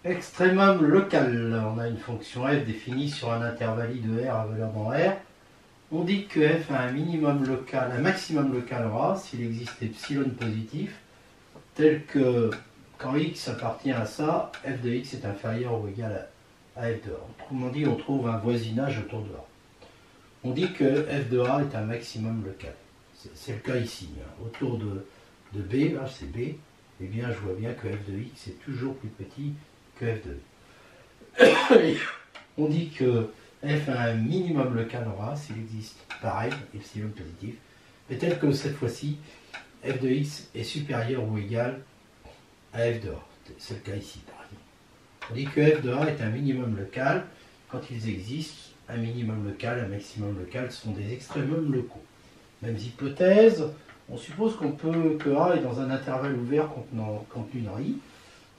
Extrêmum local, on a une fonction f définie sur un intervalle I de R à valeur dans R. On dit que f a un minimum local, un maximum local en A s'il existe epsilon positif, tel que quand x appartient à ça, f de x est inférieur ou égal à f de A. Autrement dit, on trouve un voisinage autour de A. On dit que f de A est un maximum local. C'est le cas ici. Autour de B, là c'est B, eh bien je vois bien que f de x est toujours plus petit que f de I. On dit que f a un minimum local en A s'il existe, pareil, epsilon positif, mais tel que cette fois-ci, f de x est supérieur ou égal à f de A. C'est le cas ici, par exemple. On dit que f de A est un minimum local quand ils existent. Un minimum local, un maximum local sont des extrémums locaux. Mêmes hypothèses, on suppose que A est dans un intervalle ouvert contenu dans I.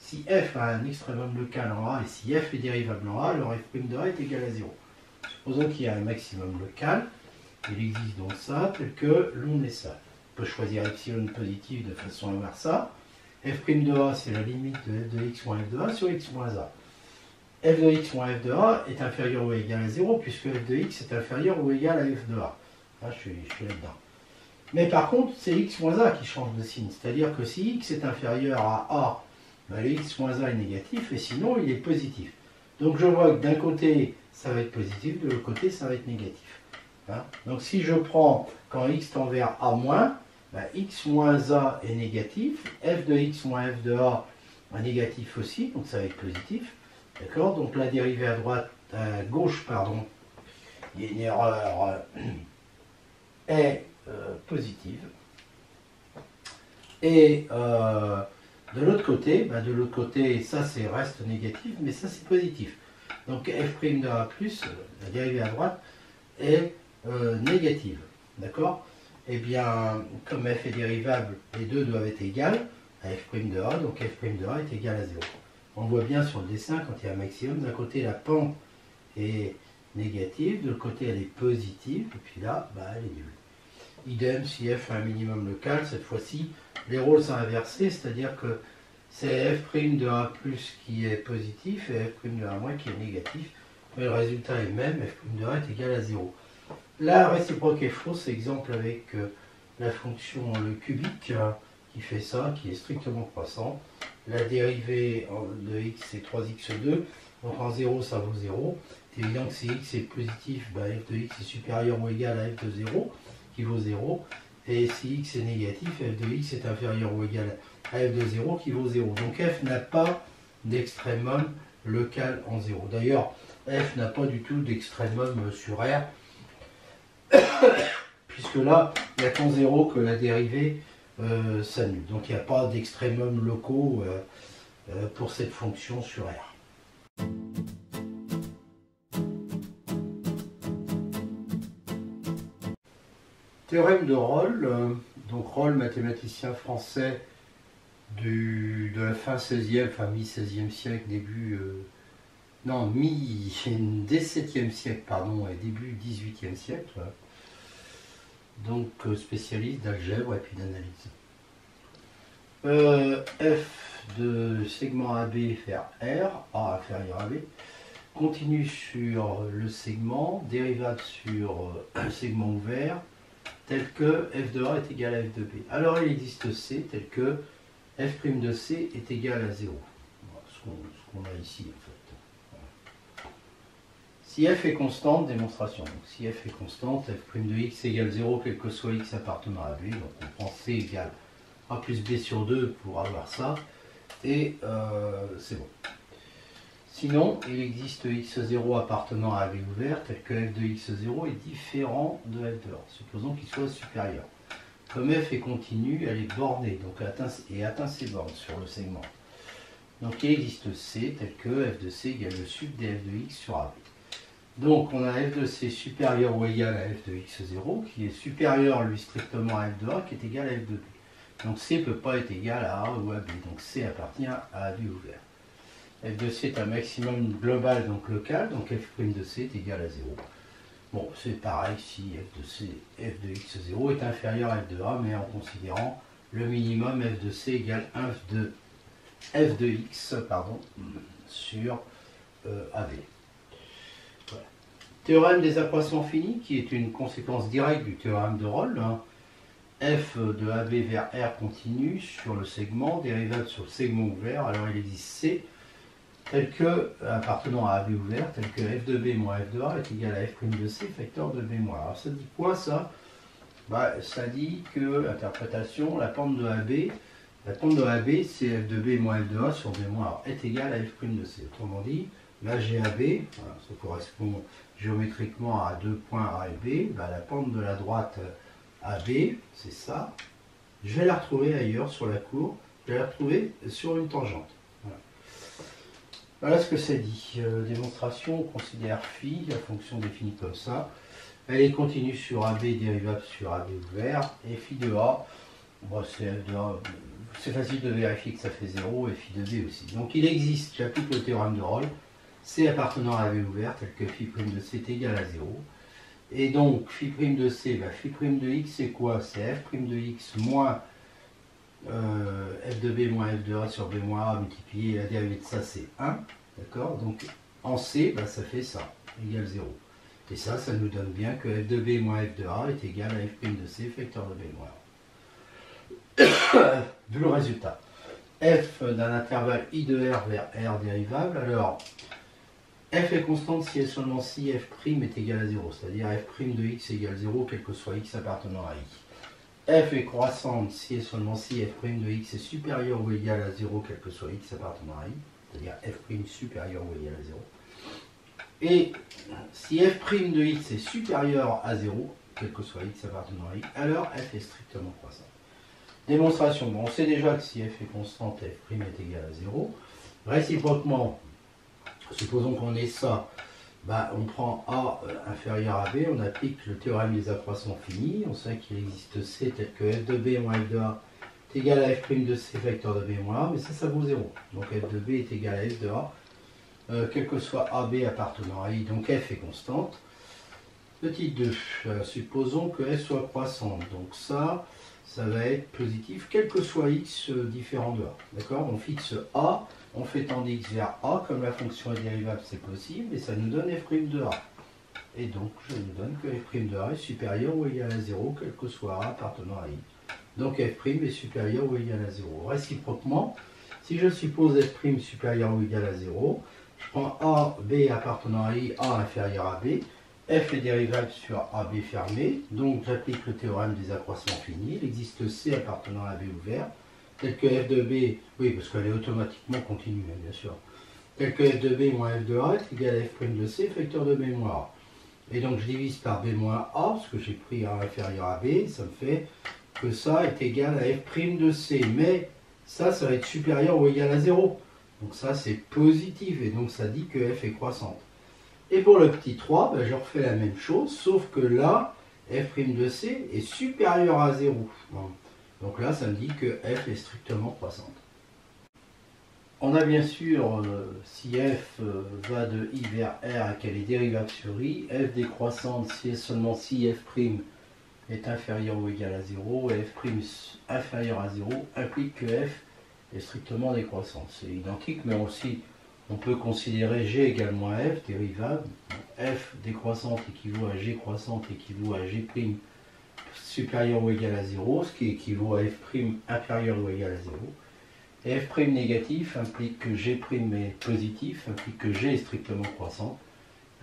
Si f a un extrémum local en A et si f est dérivable en A, alors f' de A est égal à 0. Supposons qu'il y a un maximum local, il existe donc ça, tel que l'on met ça. On peut choisir epsilon positif de façon à avoir ça. f' de A, c'est la limite de f de x moins f de A sur x moins A. f de x moins f de A est inférieur ou égal à 0, puisque f de x est inférieur ou égal à f de A. Là, je suis là-dedans. Mais par contre, c'est x moins A qui change de signe. C'est-à-dire que si x est inférieur à A, ben, le x moins A est négatif, et sinon, il est positif. Donc je vois que d'un côté, ça va être positif, de l'autre côté, ça va être négatif. Hein? Donc si je prends, quand x tend vers A moins, ben, x moins A est négatif, f de x moins f de A est négatif aussi, donc ça va être positif. D'accord? Donc la dérivée à gauche, pardon, il y a une erreur, est positive. Et de l'autre côté, ça reste négatif, mais ça c'est positif. Donc f' de A+, la dérivée à droite, est négative. D'accord? Eh bien, comme f est dérivable, les deux doivent être égales à f' de A, donc f' de A est égal à 0. On voit bien sur le dessin, quand il y a un maximum, d'un côté la pente est négative, de l'autre côté elle est positive, et puis là, bah, elle est nulle. Idem, si f a un minimum local, cette fois-ci, les rôles sont inversés, c'est-à-dire que c'est f' de A+ qui est positif et f' de A- qui est négatif, mais le résultat est même, f' de A est égal à 0. La réciproque est fausse, exemple avec la fonction le cubique, qui fait ça, qui est strictement croissant. La dérivée de x c'est 3x2, donc en 0 ça vaut 0. C'est évident que si x est positif, bah, f de x est supérieur ou égal à f de 0, qui vaut 0. Et si x est négatif, f de x est inférieur ou égal à f de 0, qui vaut 0. Donc f n'a pas d'extrémum local en 0. D'ailleurs, f n'a pas du tout d'extrémum sur R, puisque là, il n'y a qu'en 0 que la dérivée s'annule. Donc il n'y a pas d'extrémum locaux pour cette fonction sur R. Théorème de Rolle, donc Rolle, mathématicien français de la fin 16e, enfin mi-16e siècle, dès 7e siècle, pardon, et début 18e siècle. Donc spécialiste d'algèbre et puis d'analyse. F de segment AB vers R, A inférieur à B, continue sur le segment, dérivable sur un segment ouvert, tel que f de A est égal à f de B. Alors il existe C tel que f' de C est égal à 0. Ce qu'on a ici en fait. Si f est constante, démonstration. Donc, si f est constante, f' de x égale 0, quel que soit x appartenant à B. Donc on prend C égale A plus B sur 2 pour avoir ça. Et c'est bon. Sinon, il existe x0 appartenant à AB ouvert, tel que f de x0 est différent de f de A. Supposons qu'il soit supérieur. Comme f est continu, elle est bornée, donc atteint ses bornes sur le segment. Donc il existe C tel que f de C égale le sub df de x sur AB. Donc on a f de C supérieur ou égal à f de x0, qui est supérieur lui strictement à f de A, qui est égal à f de B. Donc C ne peut pas être égal à A ou à B, donc C appartient à AB ouvert. F de C est un maximum global, donc local, donc f' de C est égal à 0. Bon, c'est pareil si f de x0 est inférieur à f de A, mais en considérant le minimum f de C égale 1 f de x, sur AB. Voilà. Théorème des accroissements finis, qui est une conséquence directe du théorème de Rolle. Hein. F de AB vers R continue sur le segment, dérivable sur le segment ouvert. Alors il existe C, tel que, appartenant à AB ouvert, tel que f de B moins f de A est égal à f' de C, facteur de B moins. Alors ça dit quoi ça? Ça dit que, l'interprétation, la pente de AB, c'est f de B moins f de A sur B moins A est égal à f' de C. Autrement dit, là j'ai AB, voilà, ça correspond géométriquement à deux points A et B, la pente de la droite AB, c'est ça. Je vais la retrouver ailleurs sur la courbe, je vais la retrouver sur une tangente. Voilà ce que ça dit. Démonstration, on considère phi, la fonction définie comme ça. Elle est continue sur AB, dérivable sur AB ouvert. Et phi de A, c'est facile de vérifier que ça fait 0, et phi de B aussi. Donc il existe, j'applique le théorème de Rolle, C appartenant à AB ouvert, tel que phi' de C est égal à 0. Et donc phi' de C, phi' de X c'est quoi? C'est f' de X moins f de B moins f de A sur B moins A multiplié, la dérivée de ça c'est 1, d'accord? Donc en C, ça fait ça, égale 0. Et ça nous donne bien que f de B moins f de A est égal à f' de C, facteur de B moins A. Vu le résultat. F d'un intervalle I de R vers R dérivable, alors f est constante si et seulement si f' est égal à 0, c'est-à-dire f' de X égale 0, quel que soit X appartenant à I. F est croissante si et seulement si f' de X est supérieur ou égal à 0, quel que soit X appartenant à I, c'est-à-dire f' supérieur ou égal à 0. Et si f' de X est supérieur à 0, quel que soit X appartenant à I, alors f est strictement croissante. Démonstration, on sait déjà que si f est constante, f' est égal à 0. Réciproquement, supposons qu'on ait ça, on prend A inférieur à B, on applique le théorème des accroissements finis, on sait qu'il existe C tel que f de B moins f de A est égal à f' de C facteur de B moins A, mais ça vaut 0. Donc f de B est égal à f de A, quel que soit AB appartenant à I, donc f est constante. Petit 2, supposons que f soit croissante, donc ça va être positif, quel que soit x différent de A. D'accord? On fixe A, on fait tendre x vers A, comme la fonction est dérivable, c'est possible, et ça nous donne f' de A. Et donc, je nous donne que f' de A est supérieur ou égal à 0, quel que soit A appartenant à I. Donc f' est supérieur ou égal à 0. Réciproquement, si je suppose f' supérieur ou égal à 0, je prends A, B appartenant à I, A inférieur à B, f est dérivable sur AB fermé, donc j'applique le théorème des accroissements finis, il existe C appartenant à AB ouvert, tel que f de B, oui parce qu'elle est automatiquement continue, bien sûr, tel que f de B moins f de A est égal à f' de C, facteur de B moins A. Et donc je divise par B moins A, parce que j'ai pris A inférieur à B, ça me fait que ça est égal à f' de C, mais ça va être supérieur ou égal à 0. Donc ça c'est positif, et donc ça dit que f est croissante. Et pour le petit 3, je refais la même chose, sauf que là, f' de C est supérieur à 0. Donc là, ça me dit que f est strictement croissante. On a bien sûr, si f va de I vers R et qu'elle est dérivable sur I, f décroissante si et seulement si f' est inférieur ou égal à 0, et f' inférieur à 0 implique que f est strictement décroissante. C'est identique, mais aussi on peut considérer G égale moins F, dérivable. F décroissante équivaut à G croissante équivaut à G' supérieur ou égal à 0, ce qui équivaut à F' inférieur ou égal à 0. Et F' négatif implique que G' est positif, implique que G est strictement croissante,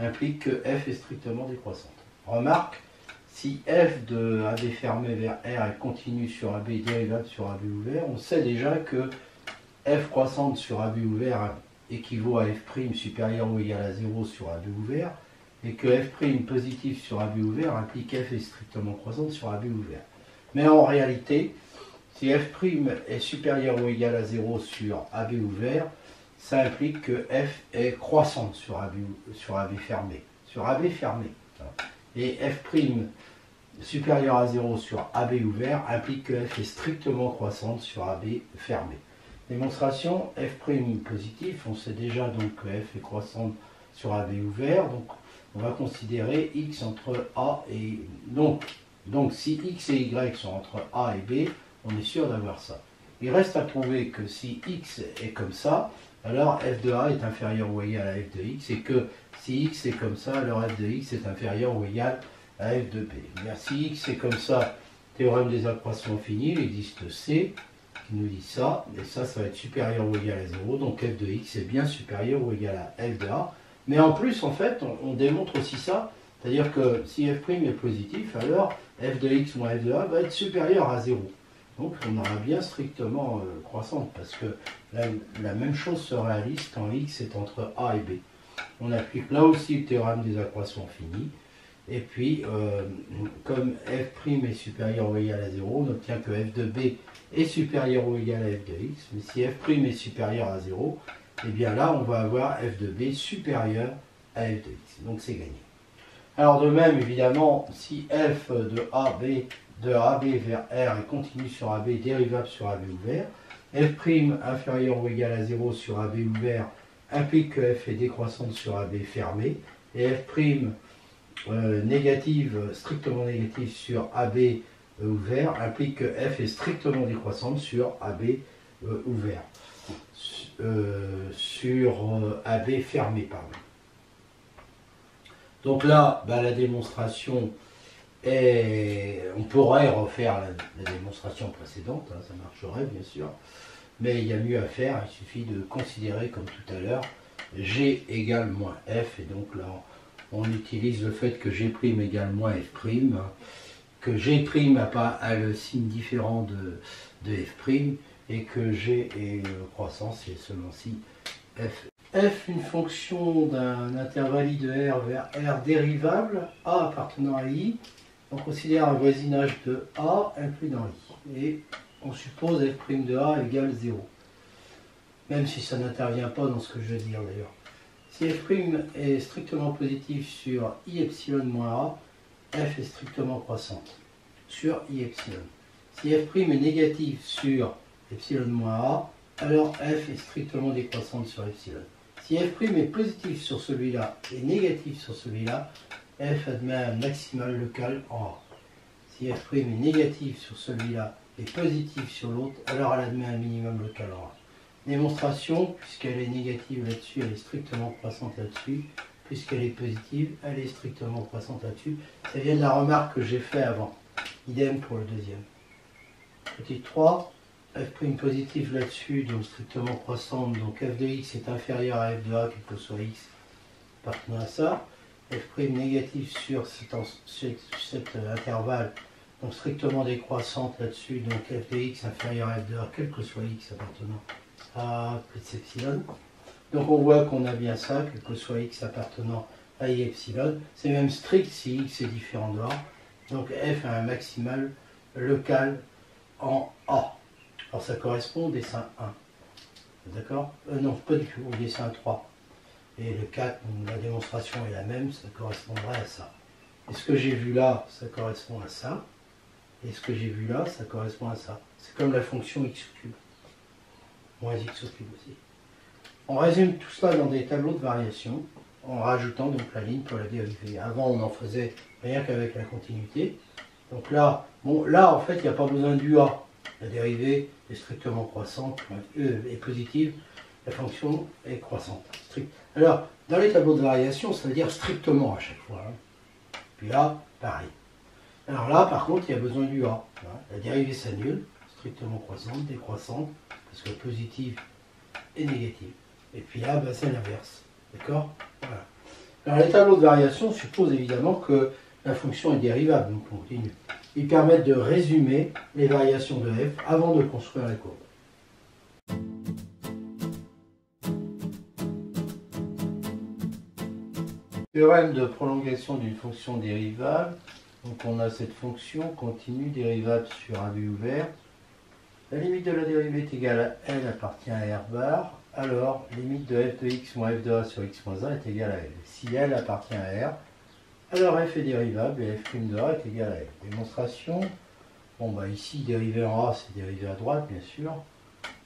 implique que F est strictement décroissante. Remarque, si F de AB fermé vers R est continu sur AB dérivable sur AB ouvert, on sait déjà que F croissante sur AB ouvert équivaut à f' supérieur ou égal à 0 sur AB ouvert, et que f' positif sur AB ouvert implique f est strictement croissante sur AB ouvert. Mais en réalité, si f' est supérieur ou égal à 0 sur AB ouvert, ça implique que f est croissante sur AB fermé. Sur AB fermé. Et f' supérieur à 0 sur AB ouvert implique que f est strictement croissante sur AB fermé. Démonstration, f' positif, on sait déjà donc que f est croissante sur AB ouvert, donc on va considérer x entre A et... Donc si x et y sont entre A et B, on est sûr d'avoir ça. Il reste à prouver que si x est comme ça, alors f de a est inférieur ou égal à f de x, et que si x est comme ça, alors f de x est inférieur ou égal à f de b. Bien, si x est comme ça, théorème des accroissements finis, il existe C qui nous dit ça, et ça va être supérieur ou égal à 0, donc f de x est bien supérieur ou égal à f de a. Mais en plus, en fait, on démontre aussi ça, c'est-à-dire que si f' est positif, alors f de x moins f de a va être supérieur à 0. Donc on aura bien strictement croissante, parce que la même chose se réalise quand x est entre a et b. On applique là aussi le théorème des accroissements finis, et puis comme f' est supérieur ou égal à 0, on obtient que f de b est supérieur ou égal à f de x, mais si f' est supérieur à 0, et bien là on va avoir f de b supérieur à f de x, donc c'est gagné. Alors de même, évidemment, si f de AB vers R est continu sur AB, dérivable sur AB ouvert, f' inférieur ou égal à 0 sur AB ouvert implique que f est décroissante sur AB fermé, et f' négative, strictement négative sur AB ouvert implique que f est strictement décroissante sur AB ouvert, sur AB fermé, pardon. Donc là, la démonstration est... On pourrait refaire la démonstration précédente, hein, ça marcherait bien sûr, mais il y a mieux à faire, il suffit de considérer comme tout à l'heure G égale moins F, et donc là on utilise le fait que G' égale moins F', que G' a le signe différent de F', et que G est croissant, c'est celui-ci F. F, une fonction d'un intervalle de R vers R dérivable, A appartenant à I, on considère un voisinage de A inclus dans I, et on suppose f' de A égale 0, même si ça n'intervient pas dans ce que je vais dire d'ailleurs. Si f' est strictement positif sur I epsilon moins A, f est strictement croissante sur I epsilon. Si f' est négatif sur epsilon moins A, alors f est strictement décroissante sur epsilon. Si f' est positif sur celui-là et négatif sur celui-là, f admet un maximal local en A. Si f' est négatif sur celui-là et positif sur l'autre, alors elle admet un minimum local en A. Démonstration, puisqu'elle est négative là-dessus, elle est strictement croissante là-dessus. Puisqu'elle est positive, elle est strictement croissante là-dessus. Ça vient de la remarque que j'ai fait avant. Idem pour le deuxième. Petite 3. F' positif là-dessus, donc strictement croissante, donc f de x est inférieur à f de a, quel que soit x, appartenant à ça. F' négatif sur cet intervalle, donc strictement décroissante là-dessus, donc f de x inférieur à f de a, quel que soit x appartenant à plus epsilon. Donc on voit qu'on a bien ça, quel que soit x appartenant à i epsilon. C'est même strict si x est différent de a. Donc f a un maximal local en A. Alors ça correspond au dessin 1. D'accord? Non, pas du tout, au dessin 3. Et le 4, la démonstration est la même, ça correspondrait à ça. Et ce que j'ai vu là, ça correspond à ça. Et ce que j'ai vu là, ça correspond à ça. C'est comme la fonction x au cube. Moins x au cube aussi. On résume tout cela dans des tableaux de variation, en rajoutant donc la ligne pour la dérivée. Avant, on en faisait rien qu'avec la continuité. Donc là, là en fait, il n'y a pas besoin du A. La dérivée est strictement croissante, est positive, la fonction est croissante. Alors, dans les tableaux de variation, ça veut dire strictement à chaque fois. Hein. Puis là, pareil. Alors là, par contre, il y a besoin du A. La dérivée s'annule, strictement croissante, décroissante, parce que positive et négative. Et puis là, c'est l'inverse. D'accord? Voilà. Alors les tableaux de variation supposent évidemment que la fonction est dérivable, donc on continue. Ils permettent de résumer les variations de f avant de construire la courbe. Théorème de prolongation d'une fonction dérivable. Donc on a cette fonction continue dérivable sur un but ouvert. La limite de la dérivée est égale à L appartient à R bar. Alors, limite de f de x moins f de a sur x moins 1 est égale à L. Si L appartient à R, alors f est dérivable et f' de a est égal à L. Démonstration. Bon, ici, dérivé en A, c'est dérivé à droite, bien sûr.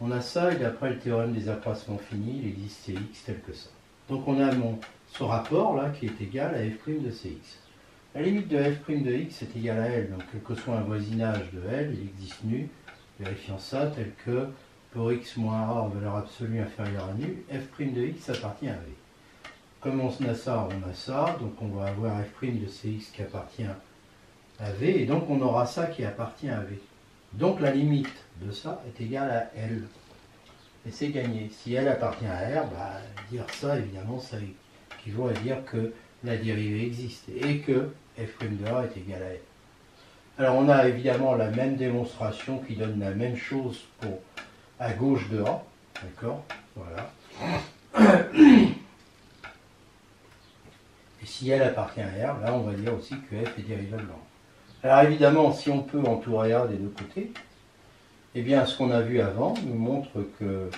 On a ça, et d'après le théorème des accroissements finis, il existe Cx tel que ça. Donc on a ce rapport là qui est égal à f' de Cx. La limite de f' de x est égale à L, donc quel que soit un voisinage de L, il existe nu, vérifiant ça tel que pour x moins a en valeur absolue inférieure à nu, f' de x appartient à v. Comme on a ça, donc on va avoir f' de cx qui appartient à v, et donc on aura ça qui appartient à v. Donc la limite de ça est égale à L. Et c'est gagné. Si L appartient à R, bah, dire ça, évidemment, ça équivaut à dire que la dérivée existe et que f' de A est égal à L. Alors on a évidemment la même démonstration qui donne la même chose pour à gauche de A. D'accord? Voilà. Et si L appartient à R, là on va dire aussi que f est dérivable en A. Alors évidemment, si on peut entourer A des deux côtés, eh bien ce qu'on a vu avant nous montre que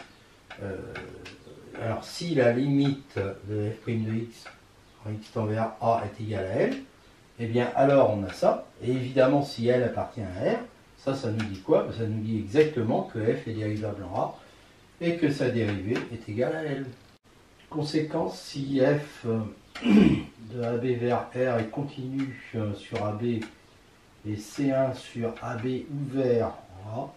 alors si la limite de f' de x en x tend vers A est égale à L, eh bien alors on a ça, et évidemment si L appartient à R, ça nous dit quoi? Ça nous dit exactement que f est dérivable en A et que sa dérivée est égale à L. Conséquence, si f de AB vers R est continu sur AB et C1 sur AB ouvert en A,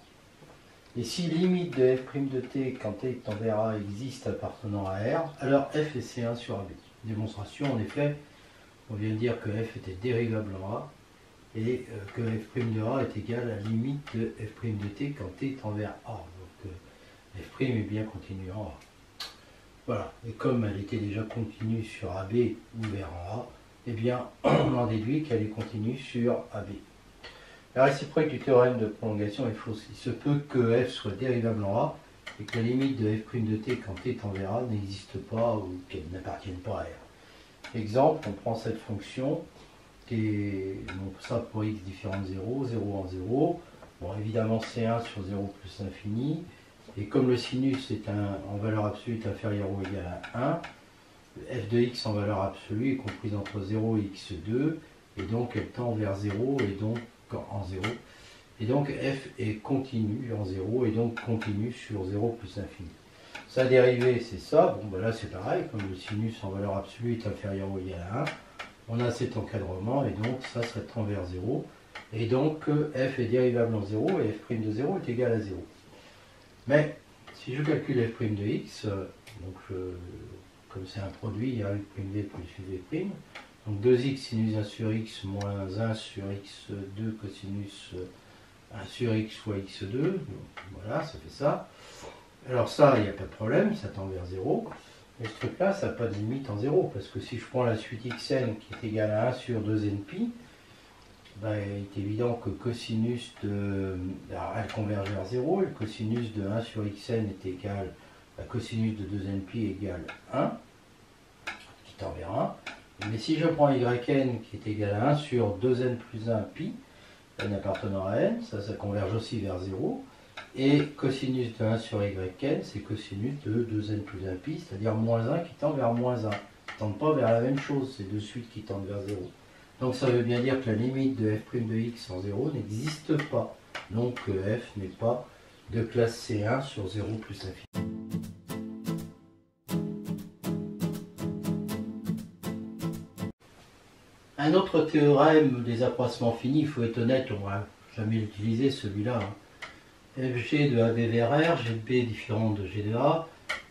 et si limite de f' de t quand t tend vers A existe appartenant à R, alors f est C1 sur AB. Démonstration, en effet, on vient de dire que f était dérivable en A et que f' de A est égal à la limite de f' de t quand t tend vers A. Donc f' est bien continu en A. Voilà, et comme elle était déjà continue sur AB ouvert en A, eh bien on en déduit qu'elle est continue sur AB. La réciproque du théorème de prolongation est fausse. Il se peut que f soit dérivable en A et que la limite de f' de t quand t tend vers A n'existe pas ou qu'elle n'appartienne pas à R. Exemple, on prend cette fonction qui est, bon, ça pour x différent de 0, 0 en 0. Bon, évidemment C1 sur 0 plus infini. Et comme le sinus est en valeur absolue est inférieur ou égal à 1, f de x en valeur absolue est comprise entre 0 et x2, et donc elle tend vers 0 et donc en 0. Et donc f est continue en 0 et donc continue sur 0 plus infini. Sa dérivée c'est ça, bon ben là c'est pareil, comme le sinus en valeur absolue est inférieur ou égal à 1, on a cet encadrement et donc ça tend vers 0. Et donc f est dérivable en 0 et f' de 0 est égal à 0. Mais si je calcule f' de x, donc comme c'est un produit, il y a u'v plus uv', donc 2x sinus 1 sur x moins 1 sur x2 cosinus 1 sur x fois x2, donc voilà, ça fait ça. Alors ça, il n'y a pas de problème, ça tend vers 0. Mais ce truc-là, ça n'a pas de limite en 0, parce que si je prends la suite xn qui est égale à 1 sur 2nπ, ben, il est évident que cosinus de... Alors, elle converge vers 0, et le cosinus de 1 sur xn est égal à cosinus de 2nπ égale 1, qui tend vers 1. Mais si je prends yn qui est égal à 1 sur 2n plus 1 pi, n appartenant à n, ça converge aussi vers 0. Et cosinus de 1 sur yn, c'est cosinus de 2n plus 1 pi, c'est-à-dire moins 1 qui tend vers moins 1. Ils ne tendent pas vers la même chose, c'est de suite qui tendent vers 0. Donc ça veut bien dire que la limite de f' de x en 0 n'existe pas. Donc f n'est pas de classe C1 sur 0 plus infini. Un autre théorème des accroissements finis, il faut être honnête, on ne va jamais l'utiliser celui-là. fg de AB vers R, gb différent de g de A,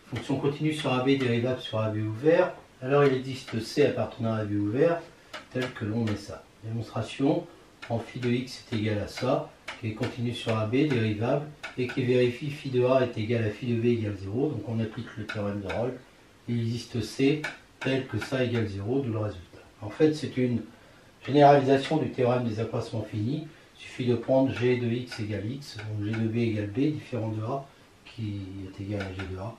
fonction continue sur AB dérivable sur AB ouvert, alors il existe C appartenant à AB ouvert, tel que l'on met ça. Démonstration, en phi de x est égal à ça, qui est continu sur AB, dérivable, et qui vérifie phi de A est égal à phi de B égale 0, donc on applique le théorème de Rolle, il existe C tel que ça égale 0, d'où le résultat. En fait, c'est une généralisation du théorème des accroissements finis. Il suffit de prendre g de x égale x, donc g de b égale b, différent de a, qui est égal à g de a.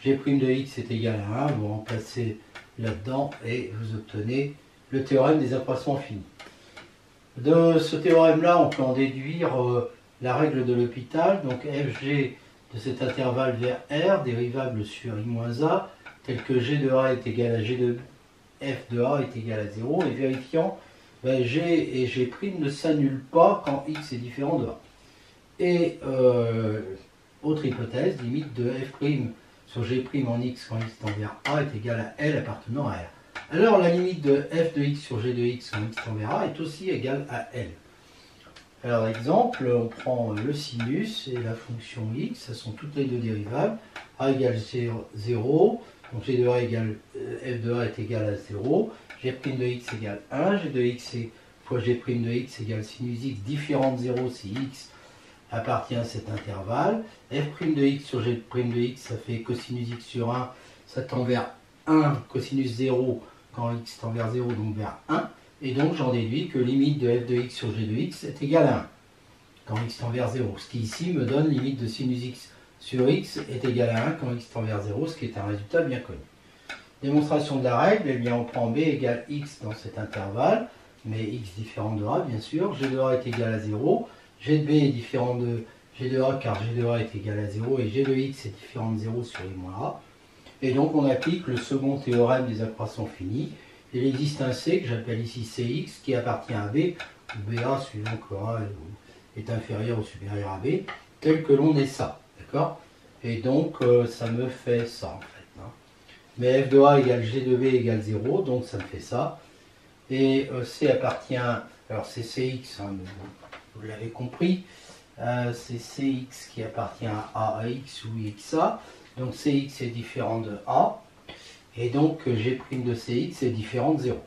G' de x est égal à 1, vous remplacez là-dedans et vous obtenez le théorème des accroissements finis. De ce théorème-là, on peut en déduire la règle de l'hôpital, donc fg de cet intervalle vers R, dérivable sur i-a, tel que g de a est égal à g de f de a est égal à 0, et vérifiant, ben, g et g' ne s'annulent pas quand x est différent de a. Et autre hypothèse, limite de f' sur g' en x quand x tend vers a est égal à L appartenant à R. Alors la limite de f de x sur g de x quand x tend vers a est aussi égale à L. Alors exemple, on prend le sinus et la fonction x, ça sont toutes les deux dérivables. A égale 0, donc g de a égale f de a est égal à 0, g' de x égale 1, g de x fois g' de x égale sinus x différent de 0 si x appartient à cet intervalle. F' de x sur g' de x, ça fait cosinus x sur 1, ça tend vers 1, cosinus 0 quand x tend vers 0, donc vers 1. Et donc j'en déduis que limite de f de x sur g de x est égale à 1 quand x tend vers 0. Ce qui ici me donne limite de sinus x sur x est égal à 1 quand x tend vers 0, ce qui est un résultat bien connu. Démonstration de la règle, eh bien on prend b égale x dans cet intervalle, mais x différent de a bien sûr, g de a est égal à 0, g de b est différent de g de a car g de a est égal à 0 et g de x est différent de 0 sur i moins a. Et donc on applique le second théorème des accroissances finies. Il existe un C que j'appelle ici Cx qui appartient à B, ou BA suivant que A est inférieur ou supérieur à B, tel que l'on est ça. D'accord? Et donc ça me fait ça en fait. Hein. Mais f de A égale G de B égale 0, donc ça me fait ça. Et C appartient, alors c'est Cx, hein, vous l'avez compris, c'est Cx qui appartient à X ou Xa. Donc Cx est différent de A. Et donc g' de Cx est différent de 0.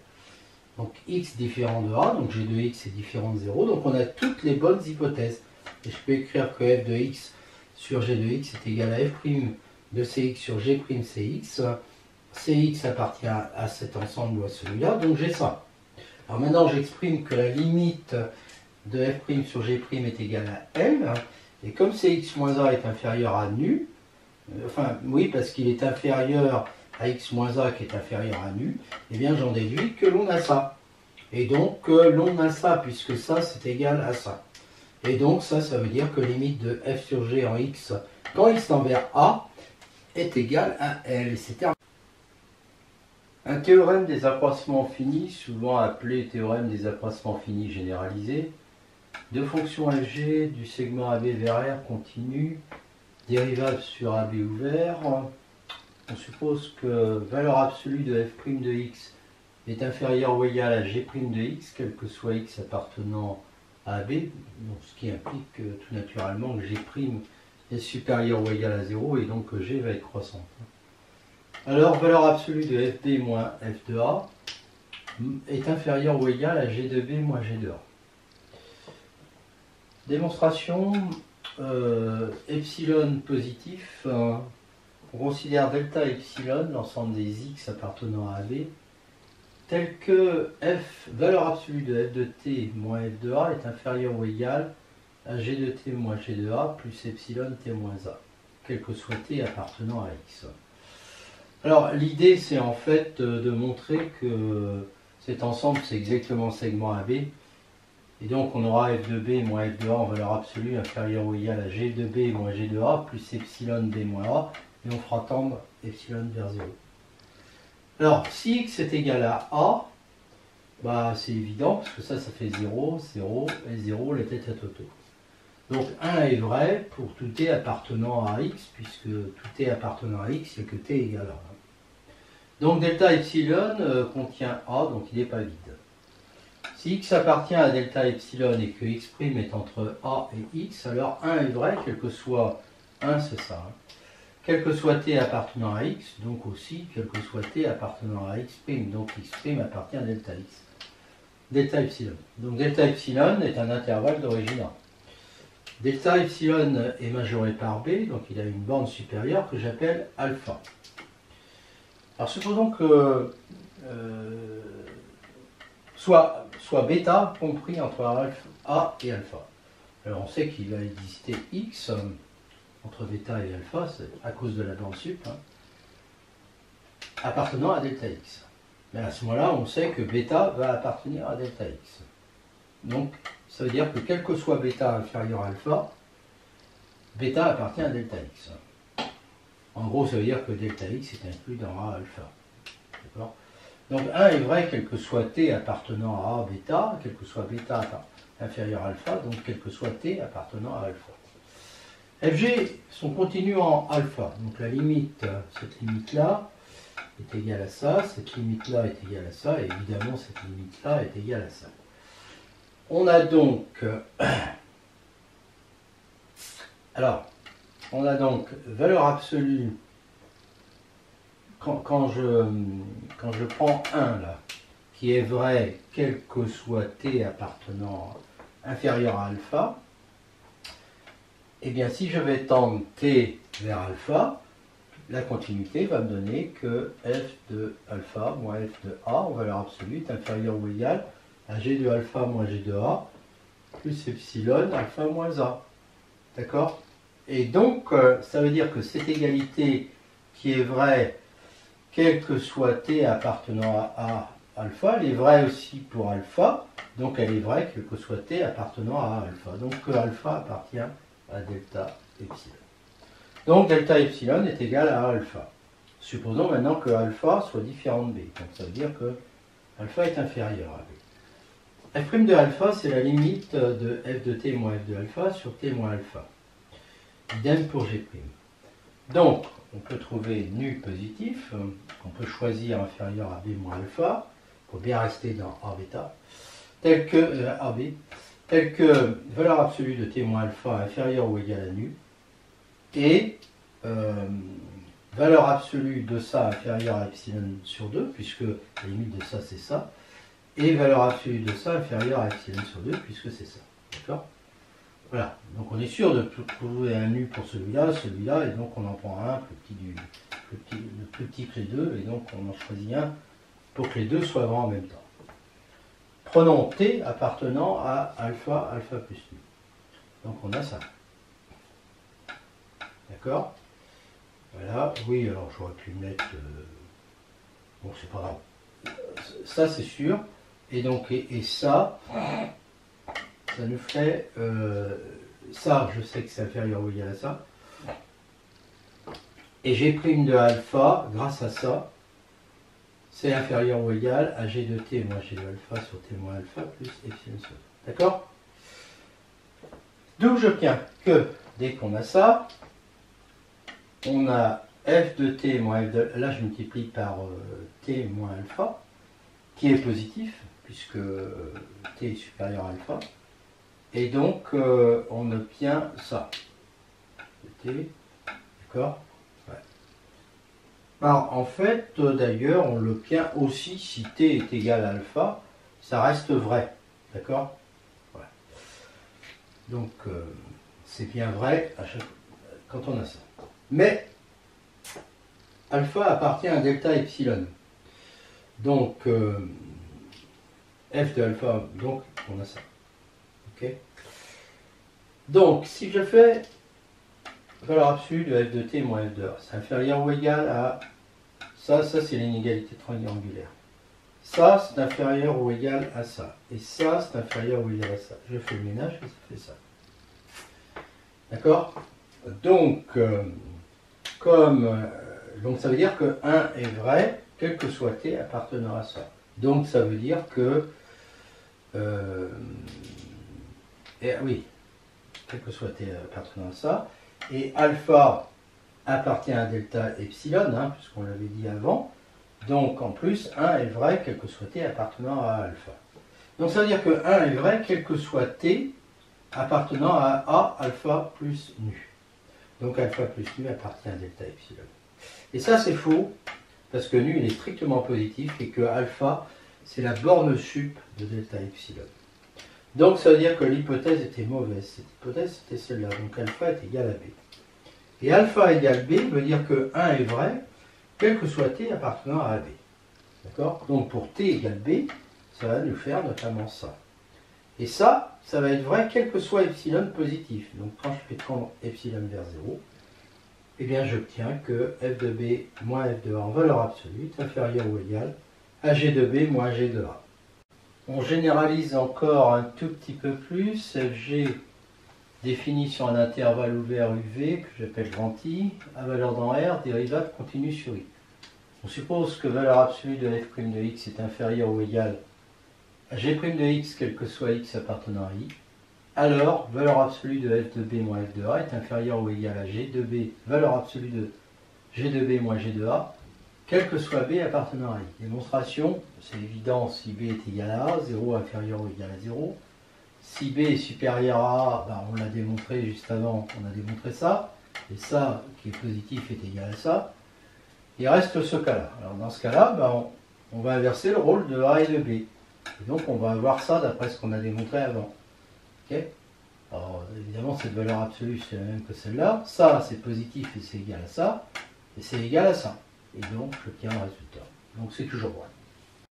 Donc x différent de A, donc g de x est différent de 0. Donc on a toutes les bonnes hypothèses. Et je peux écrire que f de x sur g de x est égal à f' de Cx sur g' Cx. Cx appartient à cet ensemble ou à celui-là, donc j'ai ça. Alors maintenant j'exprime que la limite de f' sur g' est égale à L. Et comme Cx moins A est inférieur à nu, enfin oui parce qu'il est inférieur à x moins a qui est inférieur à nu, eh bien j'en déduis que l'on a ça. Et donc l'on a ça, puisque ça c'est égal à ça. Et donc ça veut dire que limite de f sur g en x, quand x tend vers a, est égal à L. Et c'est terminé. Un théorème des accroissements finis, souvent appelé théorème des accroissements finis généralisés, de fonctions fg du segment AB vers R continu, dérivable sur AB ouvert. On suppose que valeur absolue de f' de x est inférieure ou égale à g' de x, quel que soit x appartenant à AB, donc ce qui implique tout naturellement que g' est supérieur ou égal à 0 et donc que g va être croissante. Alors, valeur absolue de fb moins f de a est inférieure ou égale à g de b moins g de a. Démonstration, epsilon positif. On considère delta epsilon, l'ensemble des x appartenant à AB, tel que f, valeur absolue de f de t moins f de a est inférieure ou égale à g de t moins g de a plus epsilon t moins a, quel que soit t appartenant à x. Alors l'idée c'est en fait de montrer que cet ensemble c'est exactement le segment AB, et donc on aura f de b moins f de a en valeur absolue inférieure ou égale à g de b moins g de a plus epsilon b moins a, et on fera tendre epsilon vers 0. Alors, si x est égal à a, bah, c'est évident, parce que ça fait 0, 0, et 0, les têtes à toto. Donc 1 est vrai pour tout t appartenant à x, puisque tout t appartenant à x, c'est que t égale à 1. Donc delta epsilon contient a, donc il n'est pas vide. Si x appartient à delta epsilon et que x' est entre a et x, alors 1 est vrai, quel que soit 1, c'est ça. Hein. Quel que soit t appartenant à x, donc aussi quel que soit t appartenant à x', donc x' appartient à delta x. Delta epsilon. Donc delta epsilon est un intervalle d'origine A. Delta epsilon est majoré par b, donc il a une borne supérieure que j'appelle alpha. Alors supposons que soit bêta compris entre A et alpha. Alors on sait qu'il va exister x entre bêta et alpha, c'est à cause de la borne sup, hein, appartenant à delta x. Mais à ce moment-là, on sait que bêta va appartenir à delta x. Donc, ça veut dire que quel que soit bêta inférieur à alpha, bêta appartient à delta x. En gros, ça veut dire que delta x est inclus dans A alpha. D'accord ? Donc 1 est vrai quel que soit t appartenant à A bêta, quel que soit bêta inférieur à alpha, donc quel que soit t appartenant à alpha. Fg sont continus en alpha, donc la limite, cette limite-là est égale à ça, cette limite-là est égale à ça, et évidemment cette limite-là est égale à ça. On a donc, alors, on a donc valeur absolue, quand je prends 1 là, qui est vrai quel que soit t appartenant inférieur à alpha, et bien si je vais tendre t vers alpha, la continuité va me donner que f de alpha moins f de a en valeur absolue est inférieur ou égal à g de alpha moins g de a plus epsilon alpha moins a. D'accord? Et donc, ça veut dire que cette égalité qui est vraie, quel que soit t appartenant à alpha, elle est vraie aussi pour alpha, donc elle est vraie quel que soit t appartenant à alpha. Donc que alpha appartient à delta epsilon. Donc delta epsilon est égal à alpha. Supposons maintenant que alpha soit différent de b. Donc ça veut dire que alpha est inférieur à b. F' de alpha, c'est la limite de f de t moins f de alpha sur t moins alpha. Idem pour g'. Donc, on peut trouver nu positif, qu'on peut choisir inférieur à b moins alpha, pour bien rester dans a bêta, tel que valeur absolue de t moins alpha inférieure ou égale à nu, et valeur absolue de ça inférieure à epsilon sur 2, puisque la limite de ça c'est ça, et valeur absolue de ça inférieure à epsilon sur 2, puisque c'est ça. D'accord? Voilà, donc on est sûr de trouver un nu pour celui-là, et donc on en prend un, le plus petit que les deux, et donc on en choisit un pour que les deux soient grands en même temps. Prenons t appartenant à alpha, alpha plus nu. Donc on a ça. D'accord? Voilà, oui, alors j'aurais pu mettre... bon, c'est pas grave. Ça, c'est sûr. Et donc, et ça, ça nous fait... ça, je sais que c'est inférieur ou égal à ça. Et g' de alpha, grâce à ça, c'est inférieur ou égal à g de t moins g de alpha sur t moins alpha plus epsilon sur 2. D'accord? D'où j'obtiens que, dès qu'on a ça, on a f de t moins f de... Là, je multiplie par t moins alpha, qui est positif, puisque t est supérieur à alpha. Et donc, on obtient ça. T, d'accord? Ouais. Alors, en fait, d'ailleurs, on l'obtient aussi si t est égal à alpha, ça reste vrai. D'accord? Ouais. Donc, c'est bien vrai quand on a ça. Mais, alpha appartient à delta epsilon. Donc, f de alpha, donc, on a ça. Ok? Donc, si je fais valeur absolue de f de t moins f de a, c'est inférieur ou égal à... Ça c'est l'inégalité triangulaire. Ça, c'est inférieur ou égal à ça. Et ça, c'est inférieur ou égal à ça. Je fais le ménage et ça fait ça. D'accord? Donc, donc ça veut dire que 1 est vrai, quel que soit t appartenant à ça. Donc ça veut dire que... oui, quel que soit t appartenant à ça. Et alpha appartient à delta epsilon, hein, puisqu'on l'avait dit avant. Donc en plus, 1 est vrai, quel que soit t appartenant à alpha. Donc ça veut dire que 1 est vrai, quel que soit t appartenant à a alpha plus nu. Donc alpha plus nu appartient à delta epsilon. Et ça c'est faux, parce que nu il est strictement positif et que alpha c'est la borne sup de delta epsilon. Donc ça veut dire que l'hypothèse était mauvaise. Cette hypothèse c'était celle-là. Donc alpha est égal à b. Et alpha égale b veut dire que 1 est vrai, quel que soit t appartenant à ab. D'accord? Donc pour t égale b, ça va nous faire notamment ça. Et ça va être vrai quel que soit epsilon positif. Donc quand je fais tendre epsilon vers 0, eh bien j'obtiens que f de b moins f de a en valeur absolue est inférieur ou égal à g de b moins g de a. On généralise encore un tout petit peu plus. Fg défini sur un intervalle ouvert UV, que j'appelle grand I, à valeur dans R, dérivable continue sur I. On suppose que valeur absolue de f' de x est inférieure ou égale à g' de x, quel que soit x appartenant à I. Alors, valeur absolue de f de b moins f de a est inférieure ou égale à g de b, valeur absolue de g de b moins g de a, quel que soit b appartenant à I. Démonstration, c'est évident si b est égal à a, 0 inférieur ou égal à 0. Si B est supérieur à A, ben, on l'a démontré juste avant, on a démontré ça. Et ça, qui est positif, est égal à ça. Il reste ce cas-là. Alors dans ce cas-là, ben, on va inverser le rôle de A et de B. Et donc on va avoir ça d'après ce qu'on a démontré avant. Okay. Alors évidemment, cette valeur absolue, c'est la même que celle-là. Ça, c'est positif et c'est égal à ça. Et c'est égal à ça. Et donc, j'obtiens le résultat. Donc c'est toujours vrai.